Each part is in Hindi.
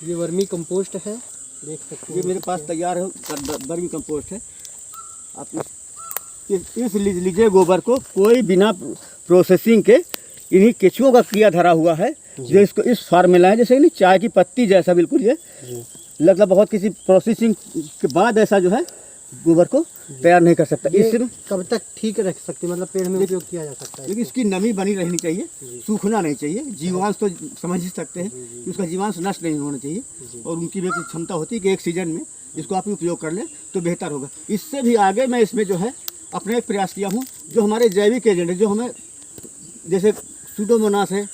ये वर्मी कंपोस्ट है, देख सकते हैं। ये मेरे पास तैयार है वर्मी कंपोस्ट है। आप इस लीजिए गोबर को कोई बिना प्रोसेसिंग के इन्हीं केचुओं का किया धरा हुआ है, जो इसको इस फार्म में लाए, जैसे नहीं चाय की पत्ती जैसा बिल्कुल ये लगता, बहुत किसी प्रोसेसिंग के बाद ऐसा जो है गोबर को तैयार नहीं कर सकता। इसमें कब तक ठीक रख सकते, मतलब पेड़ में उपयोग किया जा सकता है? लेकिन इसकी नमी बनी रहनी चाहिए, सूखना नहीं चाहिए। जीवांश तो समझ ही सकते हैं कि उसका जीवांश नष्ट नहीं होना चाहिए, और उनकी भी एक क्षमता होती है कि एक सीजन में इसको आप उपयोग कर लें तो बेहतर होगा। इससे भी आगे मैं इसमें जो है अपने एक प्रयास किया हूँ, जो हमारे जैविक एजेंट है, जो हमें जैसे सूडोमोनास है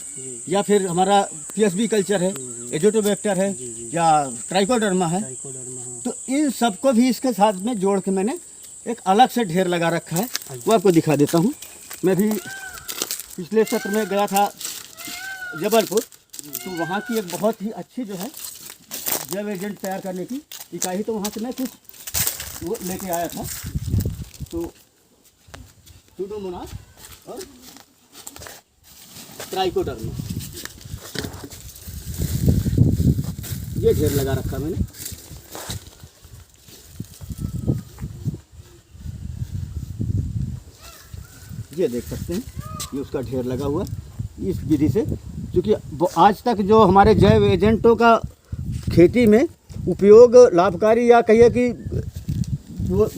या फिर हमारा पीएसबी कल्चर है, एजोटोबैक्टर है या ट्राइकोडर्मा है, तो इन सबको भी इसके साथ में जोड़ के मैंने एक अलग से ढेर लगा रखा है। वो आपको दिखा देता हूँ। मैं भी पिछले सत्र में गया था जबलपुर, तो वहाँ की एक बहुत ही अच्छी जो है जैव एजेंट तैयार करने की इकाई, तो वहाँ से मैं कुछ वो लेके आया था। तो सूडोमोनास और ट्राइकोडर्मा ये ढेर लगा रखा मैंने। ये देख सकते हैं, ये उसका ढेर लगा हुआ इस विधि से। क्योंकि आज तक जो हमारे जैव एजेंटों का खेती में उपयोग लाभकारी या कहिए कि वो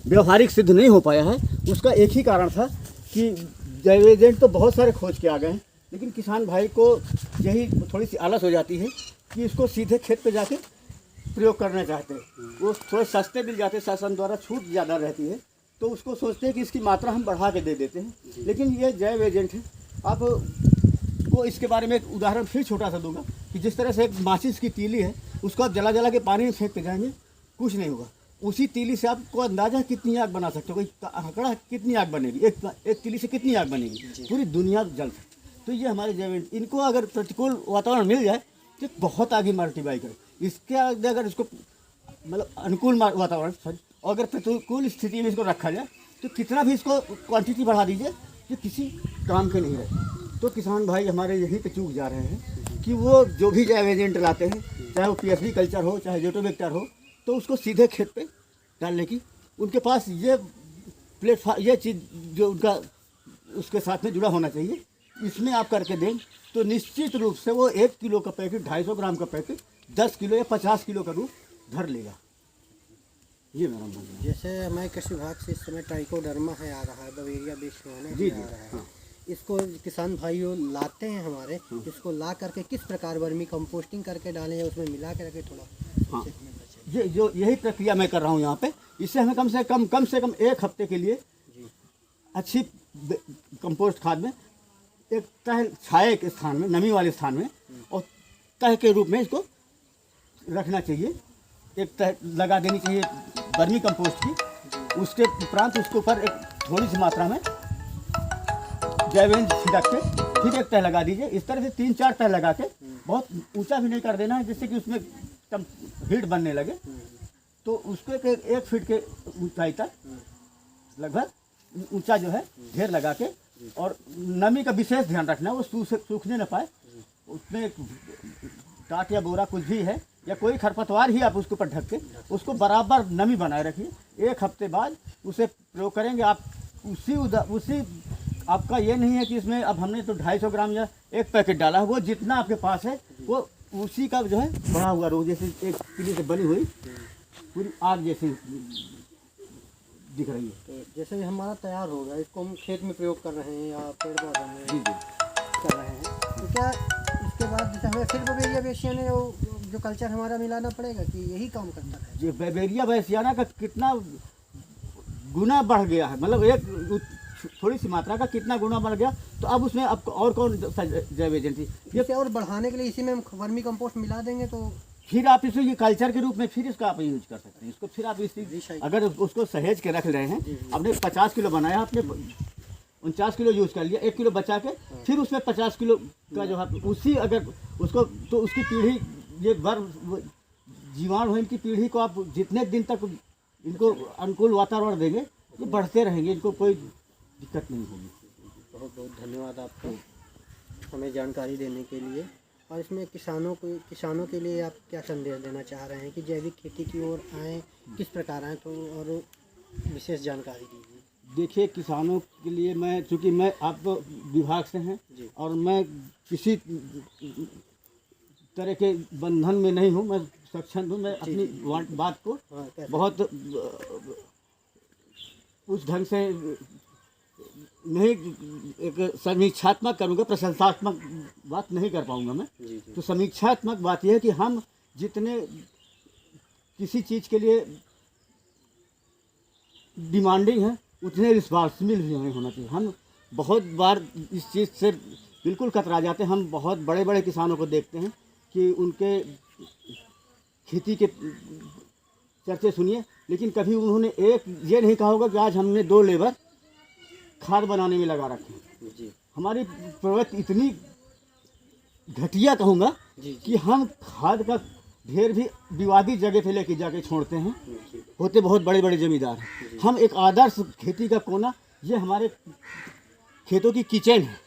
व्यवहारिक सिद्ध नहीं हो पाया है, उसका एक ही कारण था कि जैव एजेंट तो बहुत सारे खोज के आ गए हैं, लेकिन किसान भाई को यही थोड़ी सी आलस हो जाती है कि इसको सीधे खेत पे जाके प्रयोग करना चाहते हैं। वो थोड़े सस्ते मिल जाते, शासन द्वारा छूट ज़्यादा रहती है, तो उसको सोचते हैं कि इसकी मात्रा हम बढ़ा के दे देते हैं। लेकिन ये जैव एजेंट है। आप को इसके बारे में एक उदाहरण फिर छोटा सा दूंगा कि जिस तरह से एक माचिस की तीली है, उसको आप जला जला के पानी में फेंक के जाएंगे, कुछ नहीं होगा। उसी तीली से आपको अंदाजा कितनी आग बना सकते हो, कोई आंकड़ा कितनी आग बनेगी, एक तीली से कितनी आग बनेगी, पूरी दुनिया जल सकती। तो ये हमारे जैव, इनको अगर प्रतिकूल वातावरण मिल जाए तो बहुत आगे मल्टीप्लाई करे। इसके आगे अगर इसको मतलब अनुकूल वातावरण, अगर प्रतिकूल स्थिति में इसको रखा जाए तो कितना भी इसको क्वांटिटी बढ़ा दीजिए, ये किसी काम के नहीं रहे। तो किसान भाई हमारे यहीं पे चूक जा रहे हैं कि वो जो भी जैव एजेंट लाते हैं, चाहे वो पीएसबी कल्चर हो चाहे एजोटोबैक्टर हो, तो उसको सीधे खेत पे डालने की उनके पास ये प्लेटफार्म, ये चीज़ जो उनका उसके साथ में जुड़ा होना चाहिए, इसमें आप करके दें तो निश्चित रूप से वो 1 किलो का पैकेट, 250 ग्राम का पैकेट 10 किलो या 50 किलो का रूप धर लेगा। ये मेरा मानना है। जैसे हमारे कृषि विभाग से इस समय ट्राइकोडर्मा है आ रहा है, बवेरिया बेसियाना जी आ रहा है। हाँ। इसको किसान भाइयों लाते हैं हमारे, इसको ला करके किस प्रकार वर्मी कंपोस्टिंग करके डालें या उसमें मिला के रखें थोड़ा? हाँ, ये जो यही प्रक्रिया मैं कर रहा हूँ यहाँ पे। इससे हमें कम से कम 1 हफ्ते के लिए अच्छी कंपोस्ट खाद में एक तह छाए के स्थान में, नमी वाले स्थान में और तह के रूप में इसको रखना चाहिए। एक तह लगा देनी चाहिए वर्मी कंपोस्ट की। उसके उपरांत उसके ऊपर एक थोड़ी सी मात्रा में जैव एजेंट छिड़क के फिर एक तह लगा दीजिए। इस तरह से 3-4 तह लगा के, बहुत ऊंचा भी नहीं कर देना है जिससे कि उसमें कम हीट बनने लगे। तो उसको 1 फीट के ऊंचाई तक लगभग ऊंचा जो है ढेर लगा के, और नमी का विशेष ध्यान रखना है, वो सूखने न पाए। उसमें टाट या बोरा कुछ भी है या कोई खरपतवार ही आप उसके ऊपर ढक के उसको बराबर नमी बनाए रखिए। 1 हफ्ते बाद उसे प्रयोग करेंगे आप। उसी आपका ये नहीं है कि इसमें अब हमने तो 250 ग्राम या 1 पैकेट डाला, वो जितना आपके पास है वो उसी का जो है बढ़ा हुआ रोज, जैसे एक किलो से बनी हुई पूरी आग जैसी दिख रही है। तो जैसे हमारा तैयार हो गया, इसको हम खेत में प्रयोग कर रहे हैं या पेड़ पौधों में कर रहे हैं, तो क्या इसके बाद जैसे हमें फिर बवेरिया बेसियाना जो कल्चर हमारा मिलाना पड़ेगा कि यही काम करता है? ये बवेरिया बेसियाना का कितना गुना बढ़ गया है, मतलब एक थोड़ी सी मात्रा का कितना गुना बढ़ गया। तो अब उसमें अब और कौन जैव एजेंट थी ये और बढ़ाने के लिए इसी में हम वर्मी कंपोस्ट मिला देंगे, तो फिर आप इसको ये कल्चर के रूप में फिर इसका आप यूज कर सकते हैं। इसको फिर आप अगर उसको सहेज के रख रहे हैं, आपने 50 किलो बनाया, आपने 49 किलो यूज कर लिया, 1 किलो बचा के फिर उसमें 50 किलो का जो है उसी, अगर उसको तो उसकी पीढ़ी, ये जीवाणु है, इनकी पीढ़ी को आप जितने दिन तक इनको अनुकूल वातावरण देंगे ये बढ़ते रहेंगे, इनको कोई दिक्कत नहीं होगी। बहुत बहुत धन्यवाद आपको हमें जानकारी देने के लिए। और इसमें किसानों के लिए आप क्या संदेश देना चाह रहे हैं कि जैविक खेती की ओर आएँ, किस प्रकार आएँ, तो और विशेष जानकारी दीजिए। देखिए, किसानों के लिए मैं, चूँकि मैं आप विभाग से हैं जी। और मैं किसी तरह के बंधन में नहीं हूँ, मैं सक्षम हूँ, मैं अपनी बात को बहुत उस ढंग से नहीं एक समीक्षात्मक करूँगा, प्रशंसात्मक बात नहीं कर पाऊँगा मैं। तो समीक्षात्मक बात यह है कि हम जितने किसी चीज़ के लिए डिमांडिंग है उतने रिस्पॉन्सिबल भी हमें होना चाहिए। हम बहुत बार इस चीज़ से बिल्कुल कतरा जाते हैं। हम बहुत बड़े बड़े किसानों को देखते हैं कि उनके खेती के चर्चे सुनिए, लेकिन कभी उन्होंने एक ये नहीं कहा होगा कि आज हमने 2 लेबर खाद बनाने में लगा रखे हैं। जी। हमारी प्रवृत्ति इतनी घटिया कहूँगा कि हम खाद का ढेर भी विवादित जगह पे लेके जाके छोड़ते हैं। होते बहुत बड़े बड़े जमींदार हैं। हम एक आदर्श खेती का कोना, ये हमारे खेतों की किचन है,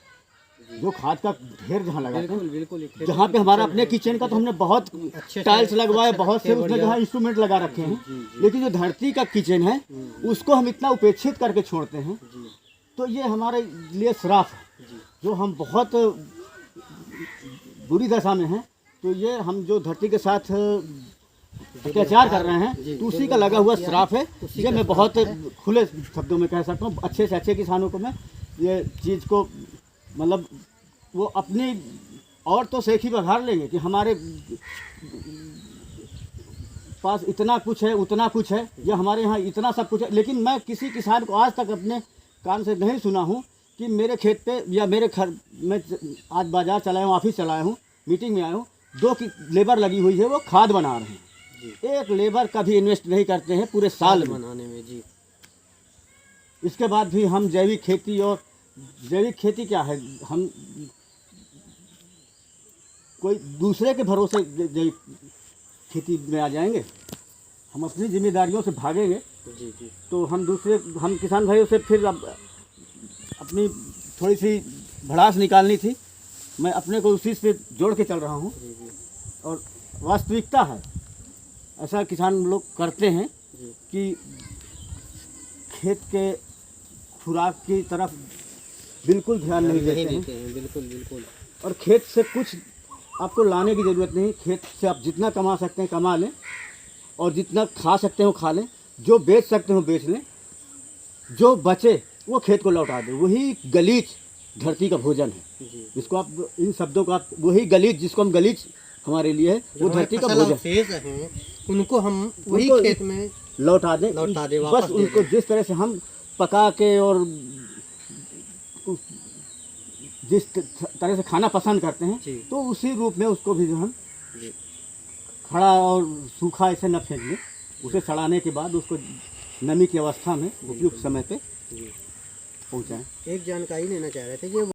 जो खाद का ढेर जहाँ लगाते हैं, बिल्कुल जहाँ पे हमारा अपने किचन का तो हमने बहुत टाइल्स लगवाए, बहुत से उसमें जहाँ इंस्ट्रूमेंट लगा रखे हैं, लेकिन जो धरती का किचन है उसको हम इतना उपेक्षित करके छोड़ते हैं। तो ये हमारे लिए श्राप है, जो हम बहुत बुरी दशा में हैं। तो ये हम जो धरती के साथ अत्याचार कर रहे हैं, तो उसी का लगा हुआ श्राप है। ये मैं बहुत खुले शब्दों में कह सकता हूँ। अच्छे से अच्छे किसानों को मैं ये चीज़ को, मतलब वो अपनी और तो सेखी बघार लेंगे कि हमारे पास इतना कुछ है, उतना कुछ है, या हमारे यहाँ इतना सब कुछ है, लेकिन मैं किसी किसान को आज तक अपने कान से नहीं सुना हूँ कि मेरे खेत पे या मेरे घर में, आज बाज़ार चलाया हूँ, ऑफिस चलाया हूँ, मीटिंग में आया हूँ, 2 की लेबर लगी हुई है, वो खाद बना रहे हैं। एक लेबर कभी इन्वेस्ट नहीं करते हैं पूरे साल बनाने में। जी। इसके बाद भी हम जैविक खेती, और जैविक खेती क्या है, हम कोई दूसरे के भरोसे जैविक खेती में आ जाएंगे, हम अपनी जिम्मेदारियों से भागेंगे। जी। तो हम किसान भाइयों से फिर अब अपनी थोड़ी सी भड़ास निकालनी थी। मैं अपने को उसी से जोड़ के चल रहा हूँ, और वास्तविकता है, ऐसा किसान लोग करते हैं कि खेत के खुराक की तरफ बिल्कुल ध्यान नहीं देते हैं। बिल्कुल। और खेत से कुछ आपको लाने की ज़रूरत नहीं। खेत से आप जितना कमा सकते हैं कमा लें, और जितना खा सकते हो खा लें, जो बेच सकते हो बेच लें, जो बचे वो खेत को लौटा दें। वही गलीच धरती का भोजन है। इसको आप, इन शब्दों को आप, वही गलीच जिसको हम गलीच हमारे लिए है, वो धरती का भोजन शेष हैं, उनको हम वही खेत में लौटा दें। बस उनको जिस तरह से हम पका के और जिस तरह से खाना पसंद करते हैं, तो उसी रूप में उसको भी जो हम खड़ा और सूखा ऐसे न फेंक लें, उसे सड़ाने के बाद उसको नमी की अवस्था में उपयुक्त समय पे पहुँचाएँ। एक जानकारी लेना चाह रहे थे कि